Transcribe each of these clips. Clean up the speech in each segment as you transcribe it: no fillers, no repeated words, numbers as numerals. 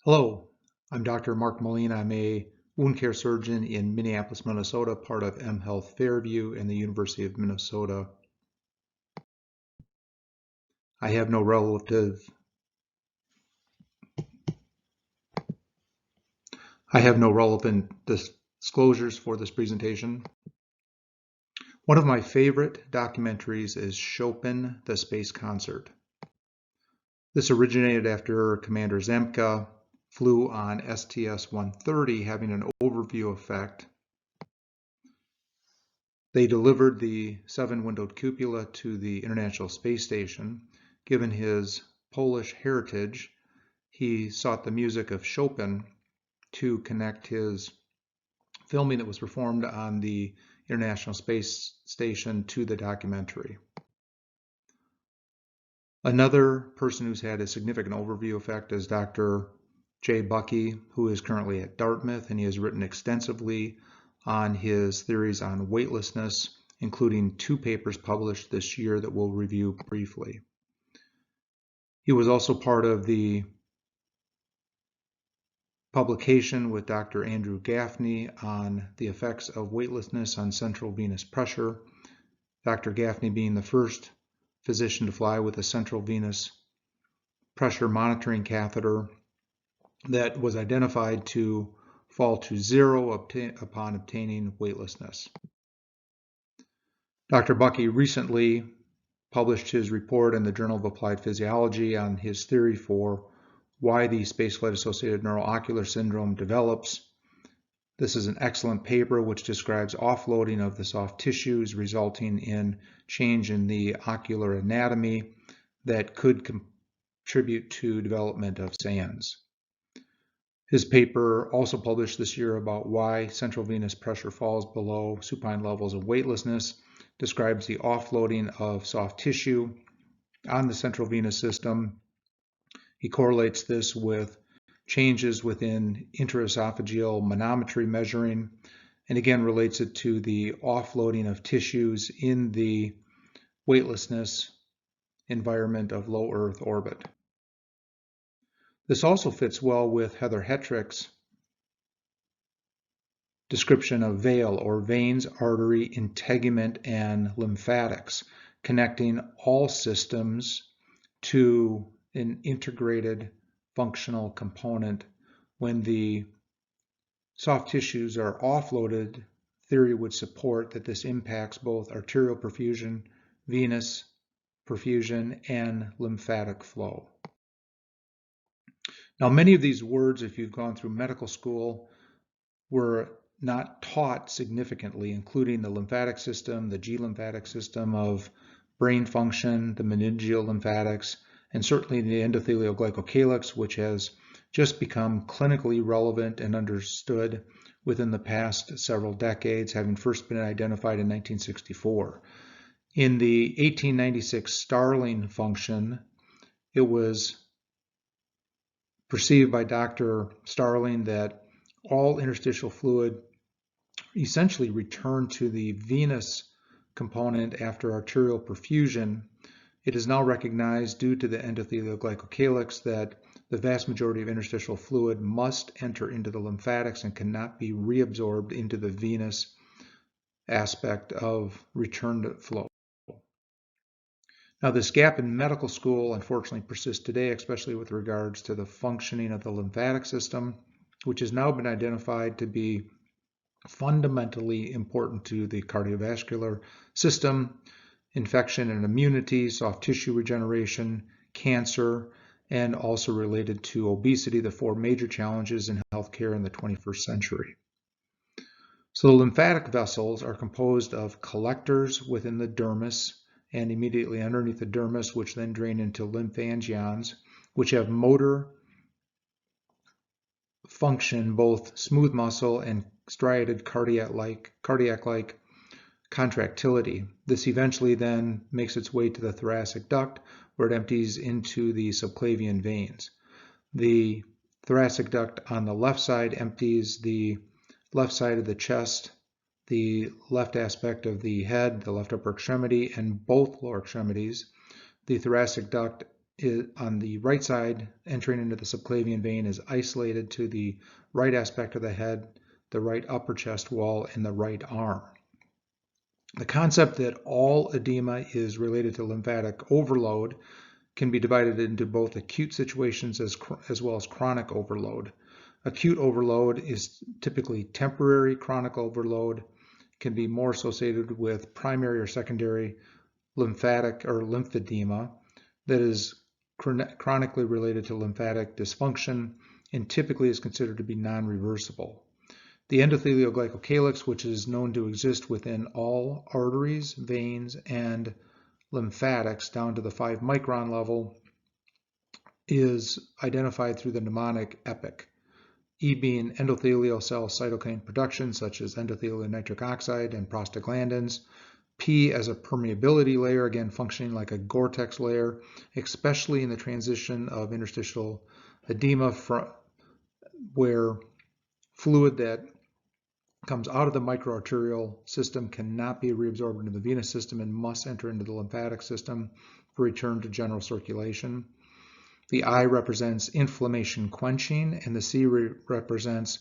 Hello, I'm Dr. Mark Melin. I'm a wound care surgeon in Minneapolis, Minnesota, part of M Health Fairview and the University of Minnesota. I have no relevant disclosures for this presentation. One of my favorite documentaries is Chopin, the Space Concert. This originated after Commander Zemka flew on STS-130, having an overview effect. They delivered the 7-windowed cupola to the International Space Station. Given his Polish heritage, he sought the music of Chopin to connect his filming that was performed on the International Space Station to the documentary. Another person who's had a significant overview effect is Dr. Jay Buckey, who is currently at Dartmouth, and he has written extensively on his theories on weightlessness, including 2 papers published this year that we'll review briefly. He was also part of the publication with Dr. Andrew Gaffney on the effects of weightlessness on central venous pressure, Dr. Gaffney being the first physician to fly with a central venous pressure monitoring catheter that was identified to fall to 0 upon obtaining weightlessness. Dr. Buckey recently published his report in the Journal of Applied Physiology on his theory for why the spaceflight-associated neuroocular syndrome develops. This is an excellent paper which describes offloading of the soft tissues resulting in change in the ocular anatomy that could contribute to development of SANS. His paper, also published this year, about why central venous pressure falls below supine levels of weightlessness, describes the offloading of soft tissue on the central venous system. He correlates this with changes within intraesophageal manometry measuring, and again relates it to the offloading of tissues in the weightlessness environment of low Earth orbit. This also fits well with Heather Hetrick's description of veil, or veins, artery, integument, and lymphatics, connecting all systems to an integrated functional component. When the soft tissues are offloaded, theory would support that this impacts both arterial perfusion, venous perfusion, and lymphatic flow. Now, many of these words, if you've gone through medical school, were not taught significantly, including the lymphatic system, the G-lymphatic system of brain function, the meningeal lymphatics, and certainly the endothelial glycocalyx, which has just become clinically relevant and understood within the past several decades, having first been identified in 1964. In the 1896 Starling function, it was perceived by Dr. Starling that all interstitial fluid essentially returned to the venous component after arterial perfusion. It is now recognized, due to the endothelial glycocalyx, that the vast majority of interstitial fluid must enter into the lymphatics and cannot be reabsorbed into the venous aspect of returned flow. Now, this gap in medical school unfortunately persists today, especially with regards to the functioning of the lymphatic system, which has now been identified to be fundamentally important to the cardiovascular system, infection and immunity, soft tissue regeneration, cancer, and also related to obesity, the 4 major challenges in healthcare in the 21st century. So the lymphatic vessels are composed of collectors within the dermis and immediately underneath the dermis, which then drain into lymphangions, which have motor function, both smooth muscle and striated cardiac-like contractility. This eventually then makes its way to the thoracic duct, where it empties into the subclavian veins. The thoracic duct on the left side empties the left side of the chest, the left aspect of the head, the left upper extremity, and both lower extremities. The thoracic duct on the right side, entering into the subclavian vein, is isolated to the right aspect of the head, the right upper chest wall, and the right arm. The concept that all edema is related to lymphatic overload can be divided into both acute situations as well as chronic overload. Acute overload is typically temporary. Chronic overload can be more associated with primary or secondary lymphatic or lymphedema that is chronically related to lymphatic dysfunction and typically is considered to be non-reversible. The endothelial glycocalyx, which is known to exist within all arteries, veins, and lymphatics down to the 5 micron level, is identified through the mnemonic EPIC. E being endothelial cell cytokine production, such as endothelial nitric oxide and prostaglandins. P as a permeability layer, again functioning like a Gore-Tex layer, especially in the transition of interstitial edema, where fluid that comes out of the microarterial system cannot be reabsorbed into the venous system and must enter into the lymphatic system for return to general circulation. The I represents inflammation quenching, and the C represents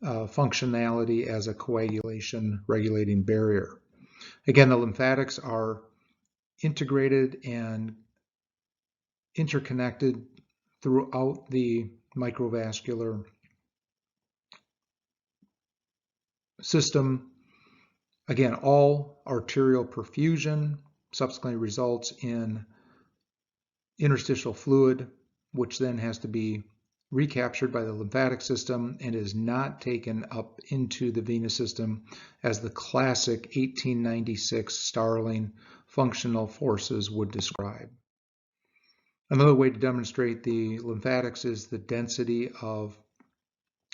functionality as a coagulation regulating barrier. Again, the lymphatics are integrated and interconnected throughout the microvascular system. Again, all arterial perfusion subsequently results in interstitial fluid, which then has to be recaptured by the lymphatic system and is not taken up into the venous system as the classic 1896 Starling functional forces would describe. Another way to demonstrate the lymphatics is the density of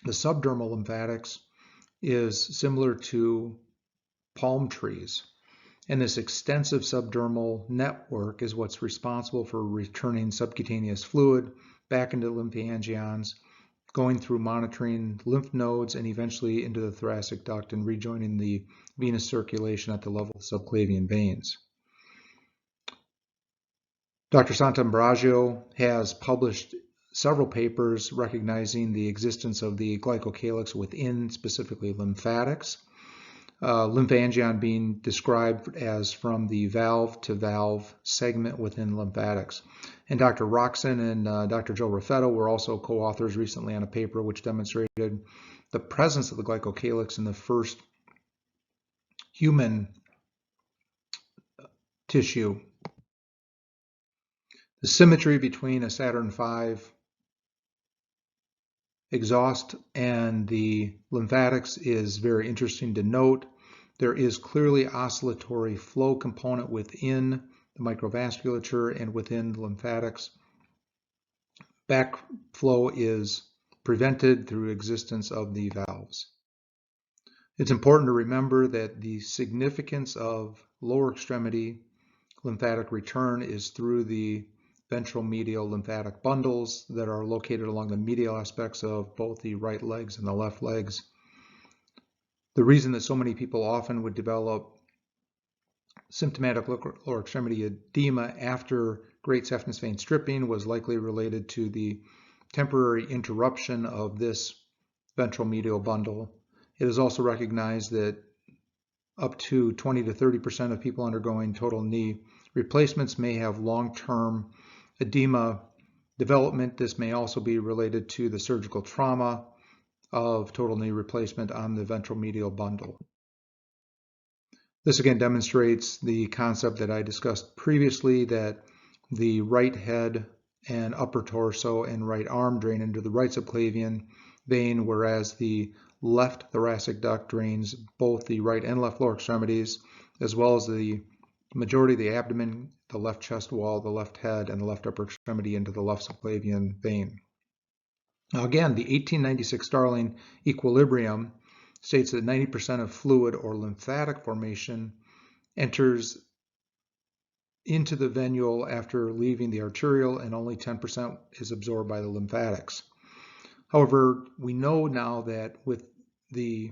the subdermal lymphatics is similar to palm trees. And this extensive subdermal network is what's responsible for returning subcutaneous fluid back into lymphangions, going through monitoring lymph nodes and eventually into the thoracic duct and rejoining the venous circulation at the level of subclavian veins. Dr. Santambrogio has published several papers recognizing the existence of the glycocalyx within specifically lymphatics. Lymphangion being described as from the valve to valve segment within lymphatics. And Dr. Roxon and Dr. Joe Raffetto were also co-authors recently on a paper which demonstrated the presence of the glycocalyx in the first human tissue. The symmetry between a Saturn V exhaust and the lymphatics is very interesting to note. There is clearly oscillatory flow component within the microvasculature and within the lymphatics. Backflow is prevented through existence of the valves. It's important to remember that the significance of lower extremity lymphatic return is through the ventral medial lymphatic bundles that are located along the medial aspects of both the right legs and the left legs. The reason that so many people often would develop symptomatic lower extremity edema after great saphenous vein stripping was likely related to the temporary interruption of this ventral medial bundle. It is also recognized that up to 20 to 30% of people undergoing total knee replacements may have long-term edema development. This may also be related to the surgical trauma of total knee replacement on the ventral medial bundle. This again demonstrates the concept that I discussed previously, that the right head and upper torso and right arm drain into the right subclavian vein, whereas the left thoracic duct drains both the right and left lower extremities, as well as the majority of the abdomen, the left chest wall, the left head, and the left upper extremity into the left subclavian vein. Now again, the 1896 Starling equilibrium states that 90% of fluid or lymphatic formation enters into the venule after leaving the arterial, and only 10% is absorbed by the lymphatics. However, we know now that with the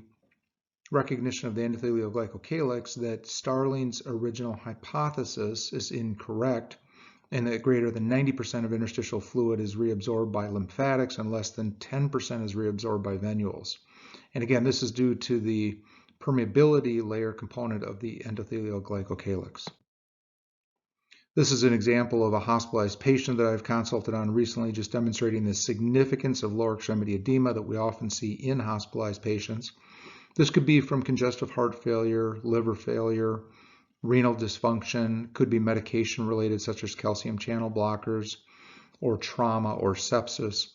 recognition of the endothelial glycocalyx that Starling's original hypothesis is incorrect, and that greater than 90% of interstitial fluid is reabsorbed by lymphatics and less than 10% is reabsorbed by venules. And again, this is due to the permeability layer component of the endothelial glycocalyx. This is an example of a hospitalized patient that I've consulted on recently, just demonstrating the significance of lower extremity edema that we often see in hospitalized patients. This could be from congestive heart failure, liver failure, renal dysfunction, could be medication related such as calcium channel blockers, or trauma or sepsis.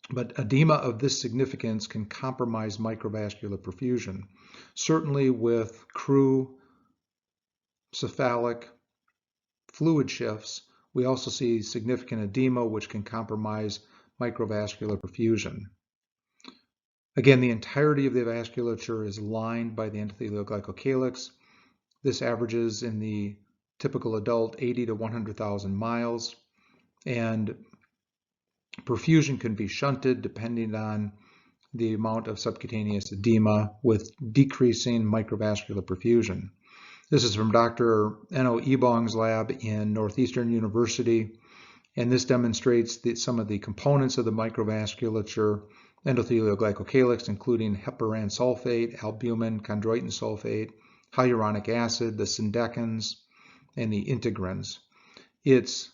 But edema of this significance can compromise microvascular perfusion. Certainly with crew cephalic fluid shifts, we also see significant edema which can compromise microvascular perfusion. Again, the entirety of the vasculature is lined by the endothelial glycocalyx. This averages in the typical adult 80 to 100,000 miles, and perfusion can be shunted depending on the amount of subcutaneous edema with decreasing microvascular perfusion. This is from Dr. Enno Ebong's lab in Northeastern University, and this demonstrates some of the components of the microvasculature endothelial glycocalyx, including heparan sulfate, albumin, chondroitin sulfate, hyaluronic acid, the syndecans, and the integrins. It's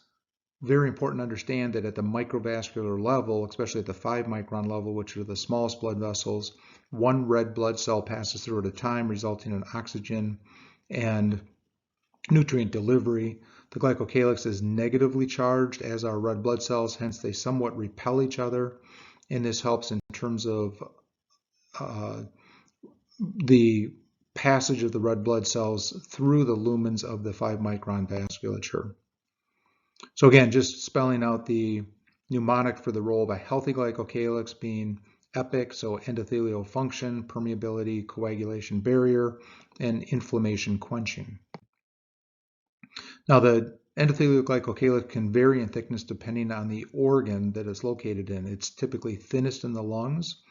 very important to understand that at the microvascular level, especially at the 5 micron level, which are the smallest blood vessels, one red blood cell passes through at a time, resulting in oxygen and nutrient delivery. The glycocalyx is negatively charged, as are red blood cells, hence they somewhat repel each other, and this helps in terms of the passage of the red blood cells through the lumens of the 5 micron vasculature. So again, just spelling out the mnemonic for the role of a healthy glycocalyx being EPIC, so endothelial function, permeability, coagulation barrier, and inflammation quenching. Now, the endothelial glycocalyx can vary in thickness depending on the organ that it's located in. It's typically thinnest in the lungs.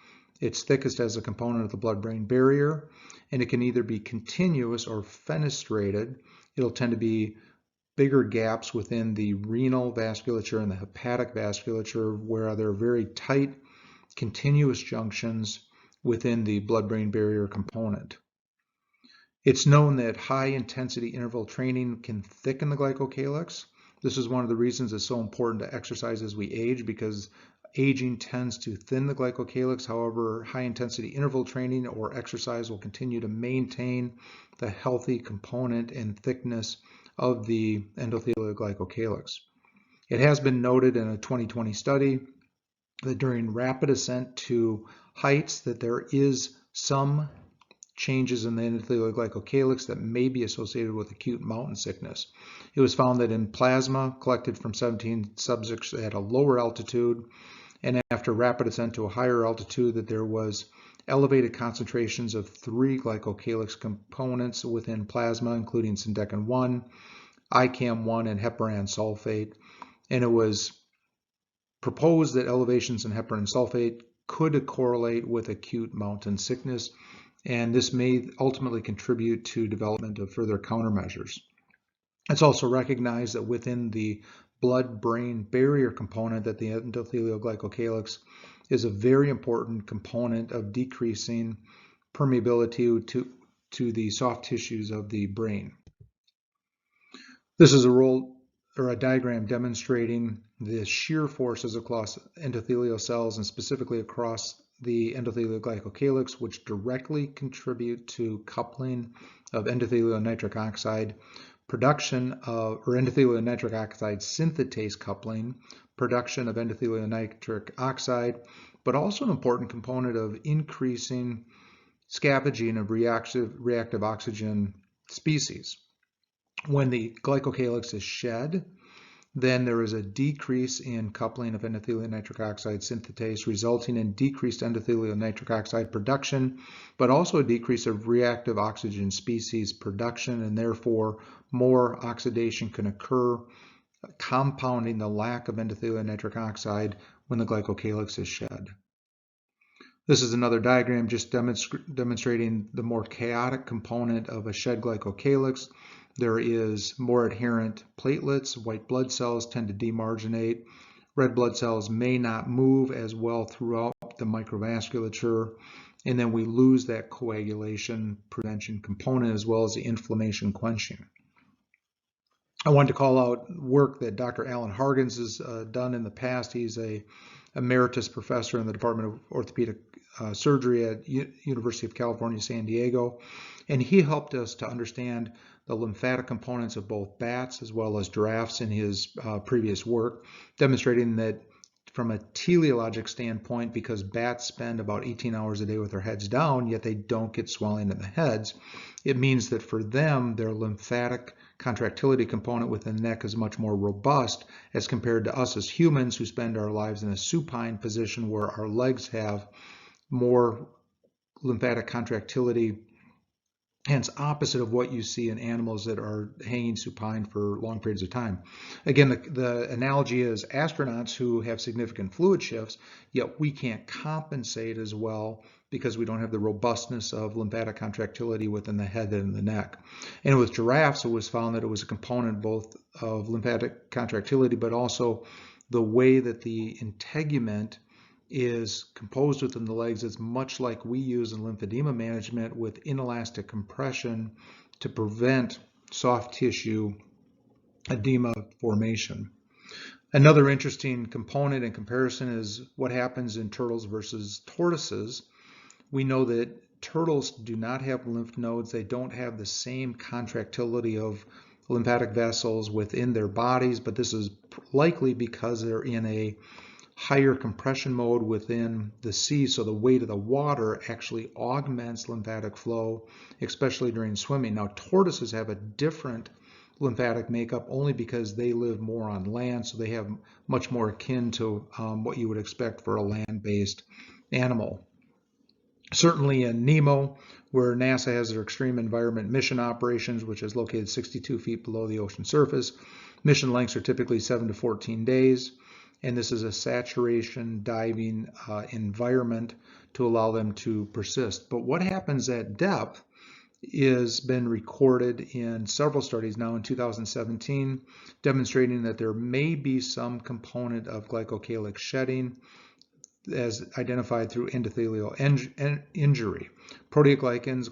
It's thickest as a component of the blood-brain barrier, and it can either be continuous or fenestrated. It'll tend to be bigger gaps within the renal vasculature and the hepatic vasculature, where there are very tight continuous junctions within the blood-brain barrier component. It's known that high-intensity interval training can thicken the glycocalyx. This is one of the reasons it's so important to exercise as we age, because aging tends to thin the glycocalyx. However, high-intensity interval training or exercise will continue to maintain the healthy component and thickness of the endothelial glycocalyx. It has been noted in a 2020 study that during rapid ascent to heights that there is some changes in the endothelial glycocalyx that may be associated with acute mountain sickness. It was found that in plasma collected from 17 subjects at a lower altitude and after rapid ascent to a higher altitude, that there was elevated concentrations of 3 glycocalyx components within plasma, including syndecan-1, ICAM-1, and heparan sulfate. And it was proposed that elevations in heparan sulfate could correlate with acute mountain sickness, and this may ultimately contribute to development of further countermeasures. It's also recognized that within the blood-brain barrier component that the endothelial glycocalyx is a very important component of decreasing permeability to the soft tissues of the brain. This is a diagram demonstrating the shear forces across endothelial cells and specifically across the endothelial glycocalyx, which directly contribute to coupling of endothelial nitric oxide, production of, or endothelial nitric oxide synthetase coupling, production of endothelial nitric oxide, but also an important component of increasing scavenging of reactive oxygen species. When the glycocalyx is shed, then there is a decrease in coupling of endothelial nitric oxide synthetase, resulting in decreased endothelial nitric oxide production, but also a decrease of reactive oxygen species production, and therefore more oxidation can occur, compounding the lack of endothelial nitric oxide when the glycocalyx is shed. This is another diagram just demonstrating the more chaotic component of a shed glycocalyx. there is more adherent platelets. White blood cells tend to demarginate. Red blood cells may not move as well throughout the microvasculature. And then we lose that coagulation prevention component as well as the inflammation quenching. I wanted to call out work that Dr. Alan Hargens has done in the past. He's a emeritus professor in the Department of Orthopedic Surgery at University of California, San Diego. And he helped us to understand the lymphatic components of both bats as well as giraffes in his previous work, demonstrating that from a teleologic standpoint, because bats spend about 18 hours a day with their heads down, yet they don't get swelling in the heads, it means that for them, their lymphatic contractility component within the neck is much more robust as compared to us as humans who spend our lives in a supine position where our legs have more lymphatic contractility, hence opposite of what you see in animals that are hanging supine for long periods of time. Again, the analogy is astronauts who have significant fluid shifts, yet we can't compensate as well because we don't have the robustness of lymphatic contractility within the head and the neck. And with giraffes, it was found that it was a component both of lymphatic contractility, but also the way that the integument is composed within the legs is much like we use in lymphedema management with inelastic compression to prevent soft tissue edema formation. Another interesting component in comparison is what happens in turtles versus tortoises. We know that turtles do not have lymph nodes. They don't have the same contractility of lymphatic vessels within their bodies, but this is likely because they're in a higher compression mode within the sea, so the weight of the water actually augments lymphatic flow, especially during swimming. Now, tortoises have a different lymphatic makeup only because they live more on land, so they have much more akin to what you would expect for a land-based animal. Certainly in NEEMO, where NASA has their extreme environment mission operations, which is located 62 feet below the ocean surface, mission lengths are typically 7 to 14 days. And this is a saturation diving environment to allow them to persist. But what happens at depth has been recorded in several studies now in 2017, demonstrating that there may be some component of glycocalyx shedding as identified through endothelial injury. Proteoglycans,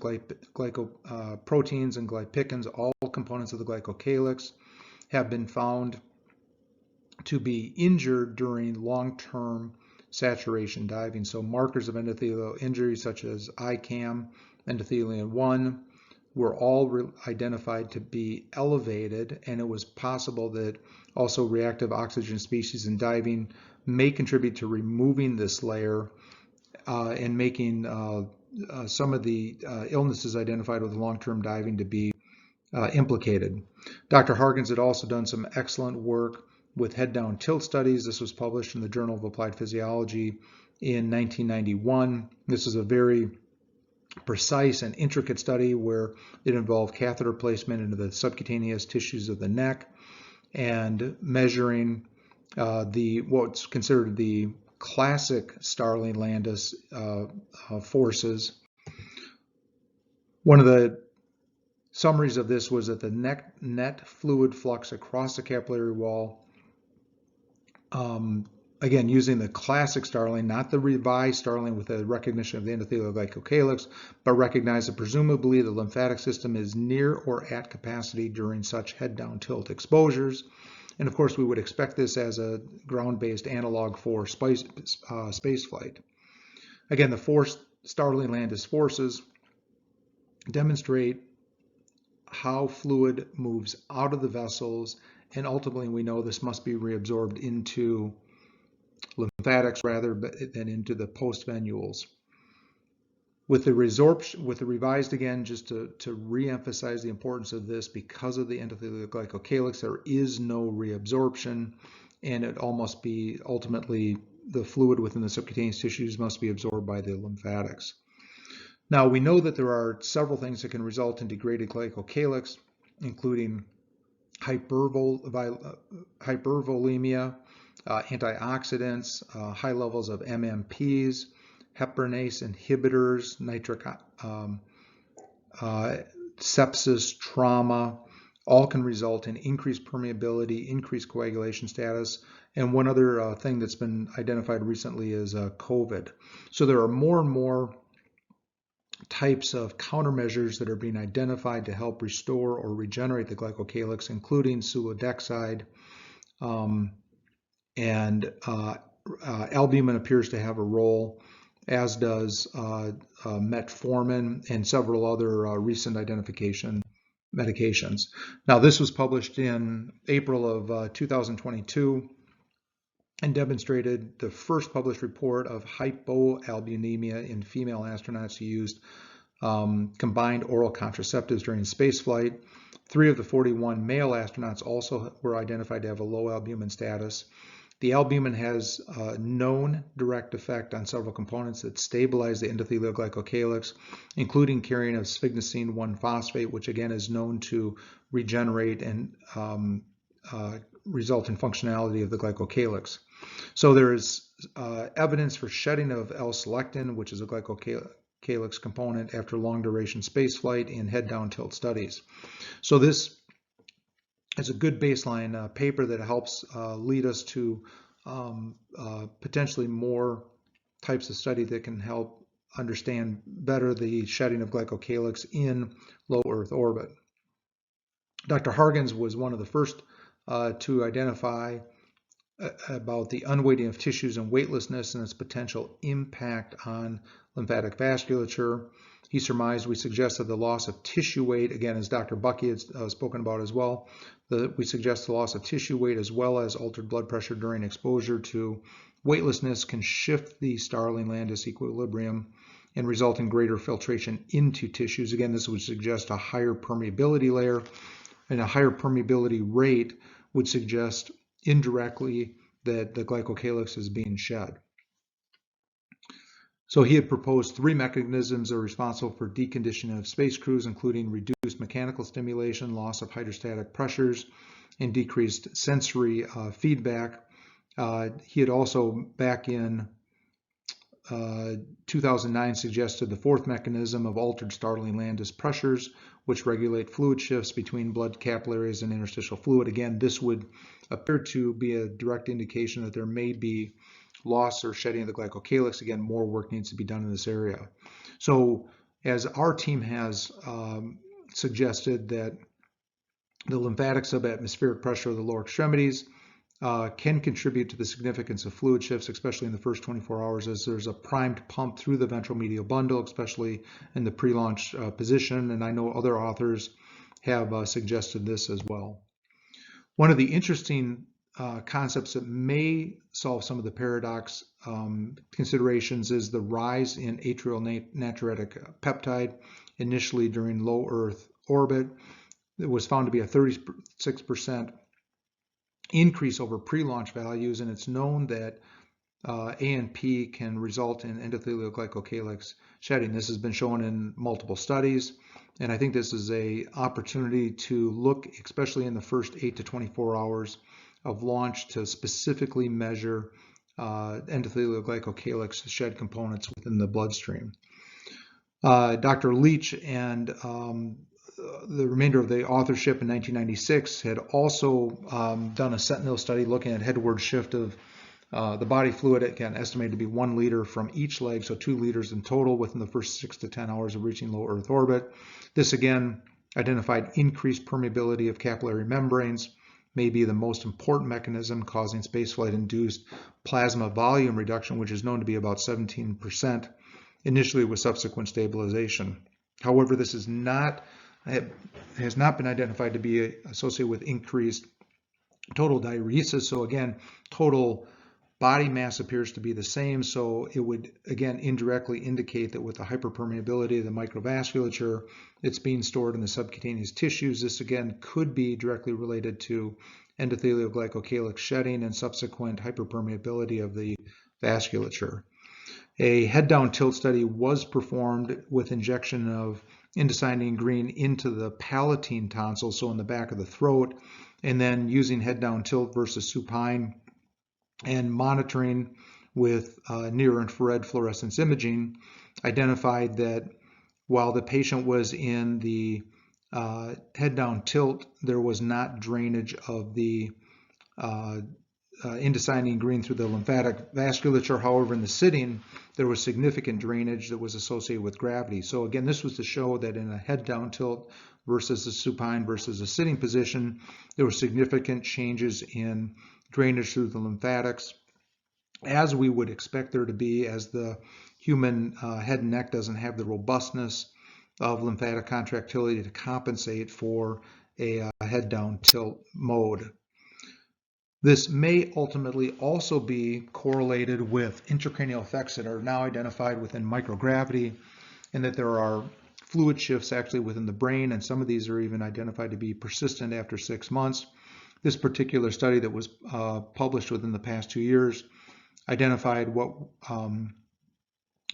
glycoproteins, and glypicans, all components of the glycocalyx, have been found to be injured during long-term saturation diving. So markers of endothelial injury such as ICAM, endothelium 1, were all identified to be elevated, and it was possible that also reactive oxygen species in diving may contribute to removing this layer and making some of the illnesses identified with long-term diving to be implicated. Dr. Hargens had also done some excellent work with head-down tilt studies. This was published in the Journal of Applied Physiology in 1991. This is a very precise and intricate study where it involved catheter placement into the subcutaneous tissues of the neck and measuring what's considered the classic Starling-Landis forces. One of the summaries of this was that the net fluid flux across the capillary wall, again, using the classic Starling, not the revised Starling with the recognition of the endothelial glycocalyx, but recognize that presumably the lymphatic system is near or at capacity during such head-down tilt exposures. And of course, we would expect this as a ground-based analog for space flight. Again, the four Starling-Landis forces demonstrate how fluid moves out of the vessels, and ultimately we know this must be reabsorbed into lymphatics rather than into the postvenules. With the revised, again, just to re-emphasize the importance of this, because of the endothelial glycocalyx, there is no reabsorption, and it all must be ultimately the fluid within the subcutaneous tissues must be absorbed by the lymphatics. Now, we know that there are several things that can result in degraded glycocalyx, including hypervolemia, antioxidants, high levels of MMPs, heparinase inhibitors, nitric sepsis, trauma, all can result in increased permeability, increased coagulation status, and one other thing that's been identified recently is COVID. So there are more and more types of countermeasures that are being identified to help restore or regenerate the glycocalyx, including sulodexide, and albumin appears to have a role, as does metformin and several other recent identification medications. Now, this was published in April of 2022 and demonstrated the first published report of hypoalbuminemia in female astronauts who used combined oral contraceptives during spaceflight. 3 of the 41 male astronauts also were identified to have a low albumin status. The albumin has a known direct effect on several components that stabilize the endothelial glycocalyx, including carrying of sphygmocine 1-phosphate, which again is known to regenerate and result in functionality of the glycocalyx. So there is evidence for shedding of L-selectin, which is a glycocalyx component, after long duration spaceflight in head-down tilt studies. So this is a good baseline paper that helps lead us to potentially more types of study that can help understand better the shedding of glycocalyx in low Earth orbit. Dr. Hargens was one of the first to identify about the unweighting of tissues and weightlessness and its potential impact on lymphatic vasculature. He surmised, we suggested the loss of tissue weight, again, as Dr. Bucky has spoken about as well, we suggest the loss of tissue weight as well as altered blood pressure during exposure to weightlessness can shift the Starling-Landis equilibrium and result in greater filtration into tissues. Again, this would suggest a higher permeability layer, and a higher permeability rate would suggest indirectly that the glycocalyx is being shed. So he had proposed 3 mechanisms that are responsible for deconditioning of space crews, including reduced mechanical stimulation, loss of hydrostatic pressures, and decreased sensory feedback. He had also, back in 2009, suggested the 4th mechanism of altered Starling-Landis pressures, which regulate fluid shifts between blood capillaries and interstitial fluid. Again, this would appear to be a direct indication that there may be loss or shedding of the glycocalyx. Again, more work needs to be done in this area. So as our team has suggested that the lymphatic subatmospheric pressure of the lower extremities can contribute to the significance of fluid shifts, especially in the first 24 hours, as there's a primed pump through the ventral medial bundle, especially in the pre-launch position. And I know other authors have suggested this as well. One of the interesting concepts that may solve some of the paradox considerations is the rise in atrial natriuretic peptide initially during low Earth orbit. It was found to be a 36% increase over pre-launch values, and it's known that ANP can result in endothelial glycocalyx shedding. This has been shown in multiple studies, and I think this is an opportunity to look, especially in the first 8 to 24 hours of launch, to specifically measure endothelial glycocalyx shed components within the bloodstream. Dr. Leach and the remainder of the authorship in 1996 had also done a sentinel study looking at headward shift of the body fluid, again estimated to be 1 liter from each leg, so 2 liters in total within the first 6 to 10 hours of reaching low Earth orbit. This again identified increased permeability of capillary membranes, may be the most important mechanism causing spaceflight-induced plasma volume reduction, which is known to be about 17% initially with subsequent stabilization. However, this has not been identified to be associated with increased total diuresis. So again, total body mass appears to be the same. So it would again indirectly indicate that with the hyperpermeability of the microvasculature, it's being stored in the subcutaneous tissues. This again could be directly related to endothelial glycocalyx shedding and subsequent hyperpermeability of the vasculature. A head-down tilt study was performed with injection of indocyanine green into the palatine tonsil, so in the back of the throat, and then using head-down tilt versus supine and monitoring with near-infrared fluorescence imaging, identified that while the patient was in the head down tilt, there was not drainage of the indocyanine green through the lymphatic vasculature. However, in the sitting, there was significant drainage that was associated with gravity. So again, this was to show that in a head down tilt versus a supine versus a sitting position, there were significant changes in drainage through the lymphatics, as we would expect there to be, as the human head and neck doesn't have the robustness of lymphatic contractility to compensate for a head down tilt mode. This may ultimately also be correlated with intracranial effects that are now identified within microgravity, and that there are fluid shifts actually within the brain, and some of these are even identified to be persistent after 6 months. This particular study that was published within the past 2 years identified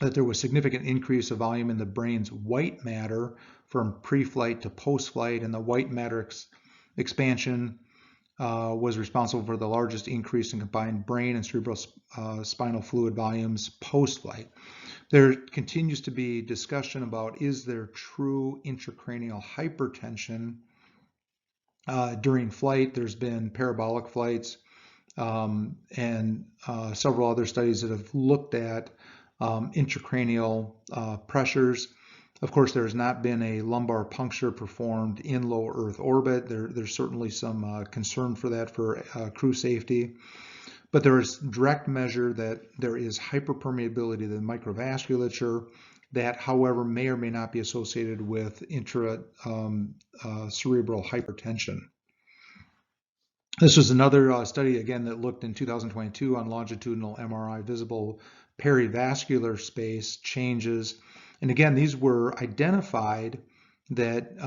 that there was significant increase of volume in the brain's white matter from pre-flight to post-flight, and the white matter expansion was responsible for the largest increase in combined brain and cerebral spinal fluid volumes post-flight. There continues to be discussion about, is there true intracranial hypertension during flight? There's been parabolic flights and several other studies that have looked at intracranial pressures. Of course, there has not been a lumbar puncture performed in low Earth orbit. There's certainly some concern for that for crew safety. But there is direct measure that there is hyperpermeability of the microvasculature that, however, may or may not be associated with intracerebral hypertension. This was another study, again, that looked in 2022 on longitudinal MRI visible perivascular space changes. And again, these were identified that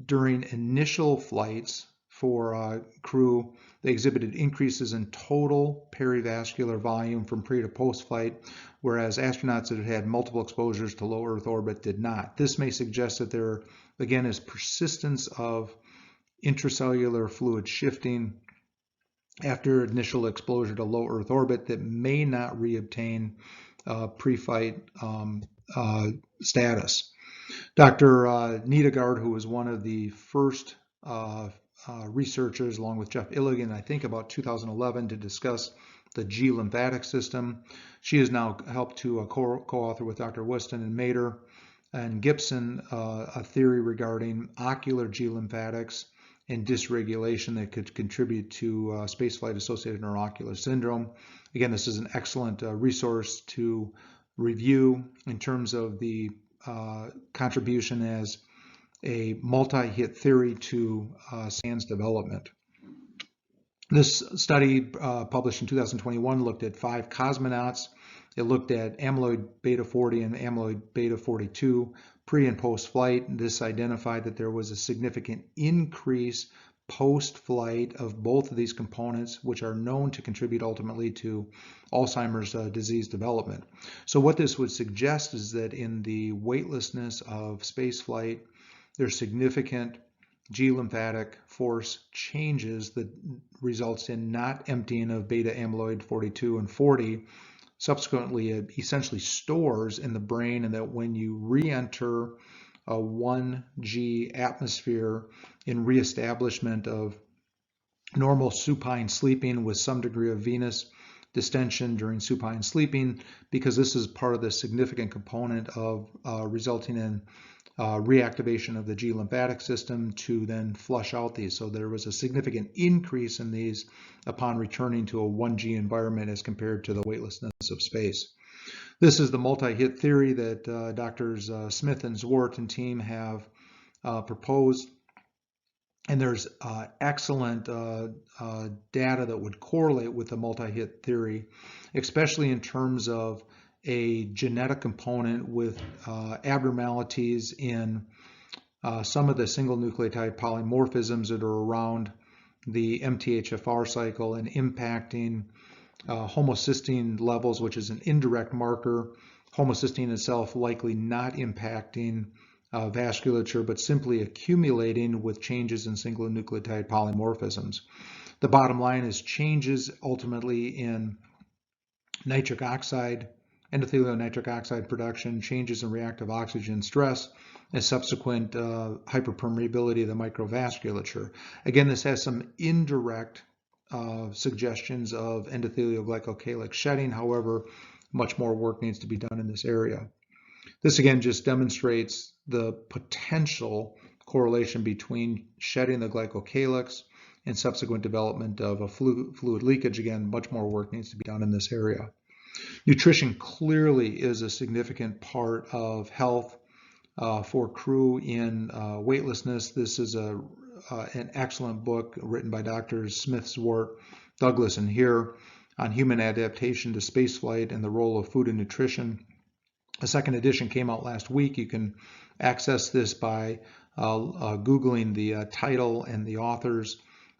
during initial flights for crew, they exhibited increases in total perivascular volume from pre to post flight, whereas astronauts that had multiple exposures to low Earth orbit did not. This may suggest that there, again, is persistence of intracellular fluid shifting after initial exposure to low Earth orbit that may not reobtain pre-flight status. Dr. Nedergaard, who was one of the first researchers, along with Jeff Illigan, I think about 2011, to discuss the G lymphatic system. She has now helped to co-author with Dr. Weston and Mader and Gibson a theory regarding ocular G lymphatics and dysregulation that could contribute to spaceflight associated neuroocular syndrome. Again, this is an excellent resource to review in terms of the contribution as a multi-hit theory to SANS development. This study, published in 2021, looked at 5 cosmonauts. It looked at amyloid beta 40 and amyloid beta 42 pre and post flight. This identified that there was a significant increase post flight of both of these components, which are known to contribute ultimately to Alzheimer's disease development. So what this would suggest is that in the weightlessness of space flight, there's significant G lymphatic force changes that results in not emptying of beta amyloid 42 and 40. Subsequently, it essentially stores in the brain, and that when you re-enter a 1G atmosphere in reestablishment of normal supine sleeping with some degree of venous distension during supine sleeping, because this is part of the significant component of resulting in reactivation of the G lymphatic system to then flush out these. So there was a significant increase in these upon returning to a 1G environment as compared to the weightlessness of space. This is the multi-hit theory that Drs. Smith and Zwart and team have proposed. And there's excellent data that would correlate with the multi-hit theory, especially in terms of a genetic component with abnormalities in some of the single nucleotide polymorphisms that are around the MTHFR cycle and impacting homocysteine levels, which is an indirect marker. Homocysteine itself likely not impacting vasculature, but simply accumulating with changes in single nucleotide polymorphisms. The bottom line is changes ultimately in nitric oxide endothelial nitric oxide production, changes in reactive oxygen stress, and subsequent hyperpermeability of the microvasculature. Again, this has some indirect suggestions of endothelial glycocalyx shedding. However, much more work needs to be done in this area. This again just demonstrates the potential correlation between shedding the glycocalyx and subsequent development of a fluid leakage. Again, much more work needs to be done in this area. Nutrition clearly is a significant part of health for crew in weightlessness. This is an excellent book written by Drs. Smith, Zwart, Douglas, and Here on human adaptation to spaceflight and the role of food and nutrition. A second edition came out last week. You can access this by Googling the title and the authors,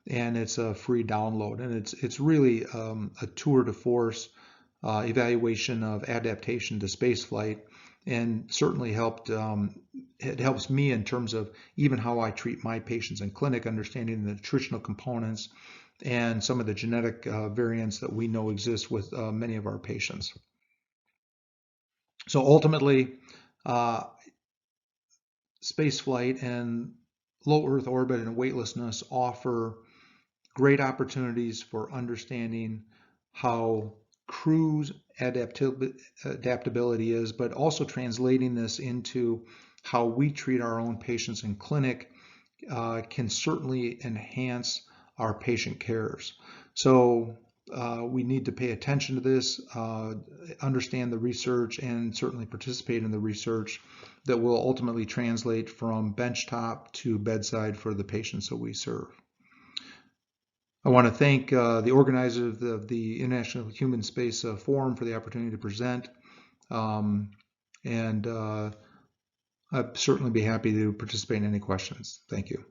and it's a free download. And it's really a tour de force evaluation of adaptation to spaceflight, and certainly it helps me in terms of even how I treat my patients in clinic, understanding the nutritional components and some of the genetic variants that we know exist with many of our patients. So ultimately, spaceflight and low Earth orbit and weightlessness offer great opportunities for understanding how crew's adaptability is, but also translating this into how we treat our own patients in clinic can certainly enhance our patient cares. So we need to pay attention to this, understand the research, and certainly participate in the research that will ultimately translate from benchtop to bedside for the patients that we serve. I want to thank the organizers of the International Human Space Forum for the opportunity to present, and I'd certainly be happy to participate in any questions. Thank you.